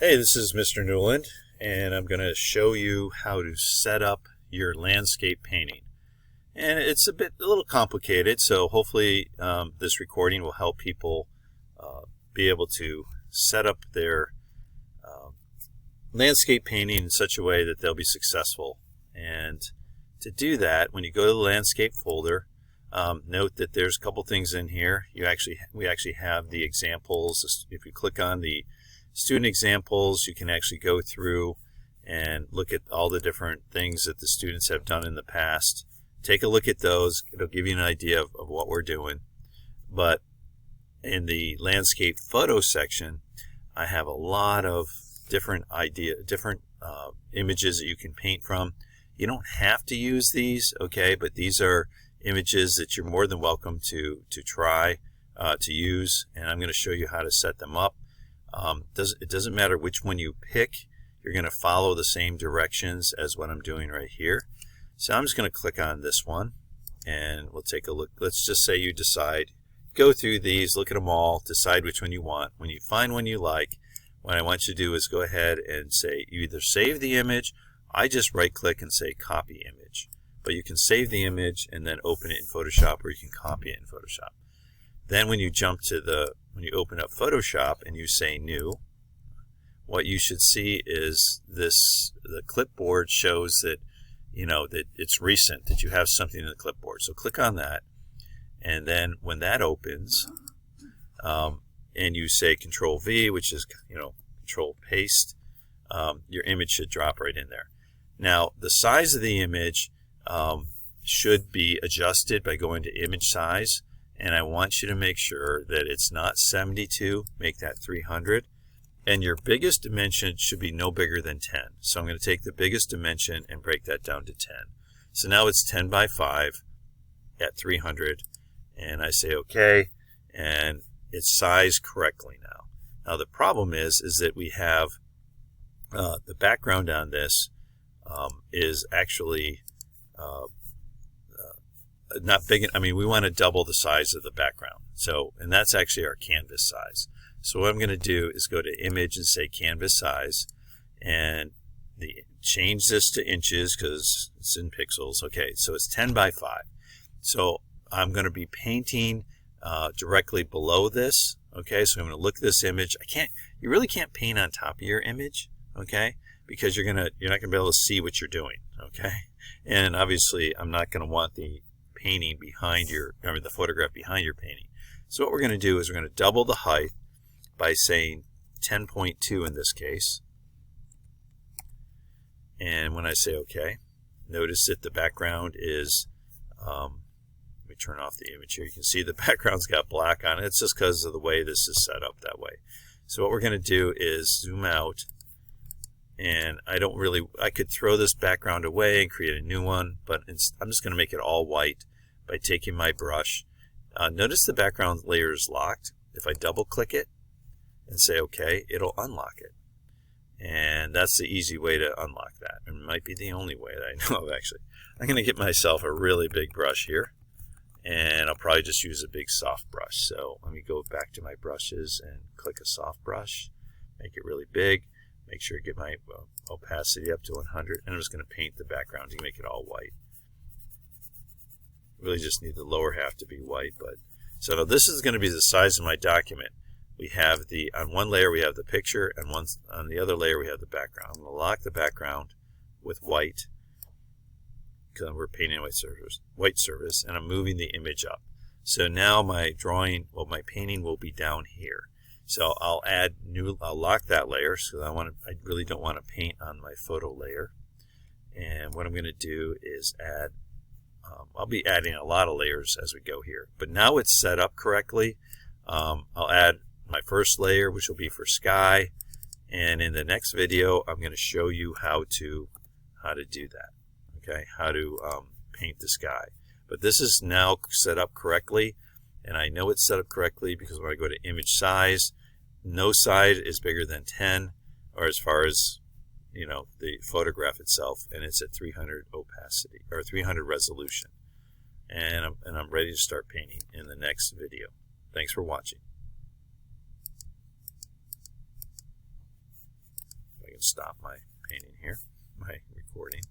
Hey, this is Mr. Newland, and I'm going to show you how to set up your landscape painting. And it's a little complicated, so hopefully this recording will help people be able to set up their landscape painting in such a way that they'll be successful. And to do that, when you go to the landscape folder, note that there's a couple things in here. We actually have the examples. If you click on the student examples, you can actually go through and look at all the different things that the students have done in the past. Take a look at those. It'll give you an idea of what we're doing. But in the landscape photo section, I have a lot of different images that you can paint from. You don't have to use these, okay, but these are images that you're more than welcome to try to use, and I'm going to show you how to set them up. It doesn't matter which one you pick. You're going to follow the same directions as what I'm doing right here. So I'm just going to click on this one and we'll take a look. Let's just say you decide, go through these, look at them all, decide which one you want. When you find one you like, what I want you to do is go ahead and say, you either save the image. I just right click and say copy image, but you can save the image and then open it in Photoshop, or you can copy it in Photoshop. Then when you when you open up Photoshop and you say new, what you should see is the clipboard shows that, that it's recent, that you have something in the clipboard. So click on that, and then when that opens, and you say Control V, which is, Control Paste, your image should drop right in there. Now, the size of the image should be adjusted by going to image size. And I want you to make sure that it's not 72, make that 300. And your biggest dimension should be no bigger than 10. So I'm going to take the biggest dimension and break that down to 10. So now it's 10 by 5 at 300. And I say OK, and it's sized correctly now. Now the problem is that we have the background on this is actually not big. I mean, we want to double the size of the background. So, and that's actually our canvas size. So what I'm going to do is go to image and say canvas size, and change this to inches because it's in pixels. Okay, so it's 10 by 5. So I'm going to be painting directly below this. Okay, so I'm going to look at this image. You really can't paint on top of your image, okay, because you're not going to be able to see what you're doing, okay. And obviously, I'm not going to want the painting behind the photograph behind your painting. So what we're going to do is we're going to double the height by saying 10.2 in this case. And when I say OK, notice that the background is, let me turn off the image here. You can see the background's got black on it. It's just because of the way this is set up that way. So what we're going to do is zoom out. And I could throw this background away and create a new one, but I'm just going to make it all white by taking my brush. Notice the background layer is locked. If I double click it and say OK, it'll unlock it. And that's the easy way to unlock that. It might be the only way that I know of, actually. I'm going to get myself a really big brush here, and I'll probably just use a big soft brush. So let me go back to my brushes and click a soft brush, make it really big. Make sure I get my opacity up to 100, and I'm just going to paint the background to make it all white. Really just need the lower half to be white. So now this is going to be the size of my document. We have on one layer we have the picture, and on the other layer we have the background. I'm going to lock the background with white because we're painting white surface, and I'm moving the image up. So now my painting will be down here. So I'll lock that layer because I really don't want to paint on my photo layer. And what I'm going to do is add, I'll be adding a lot of layers as we go here. But now it's set up correctly. I'll add my first layer, which will be for sky. And in the next video, I'm going to show you how to do that. Okay, how to paint the sky. But this is now set up correctly. And I know it's set up correctly because when I go to image size, no side is bigger than 10, or as far as the photograph itself, and it's at 300 opacity or 300 resolution. And I'm ready to start painting in the next video. Thanks for watching. can stop my painting here, my recording.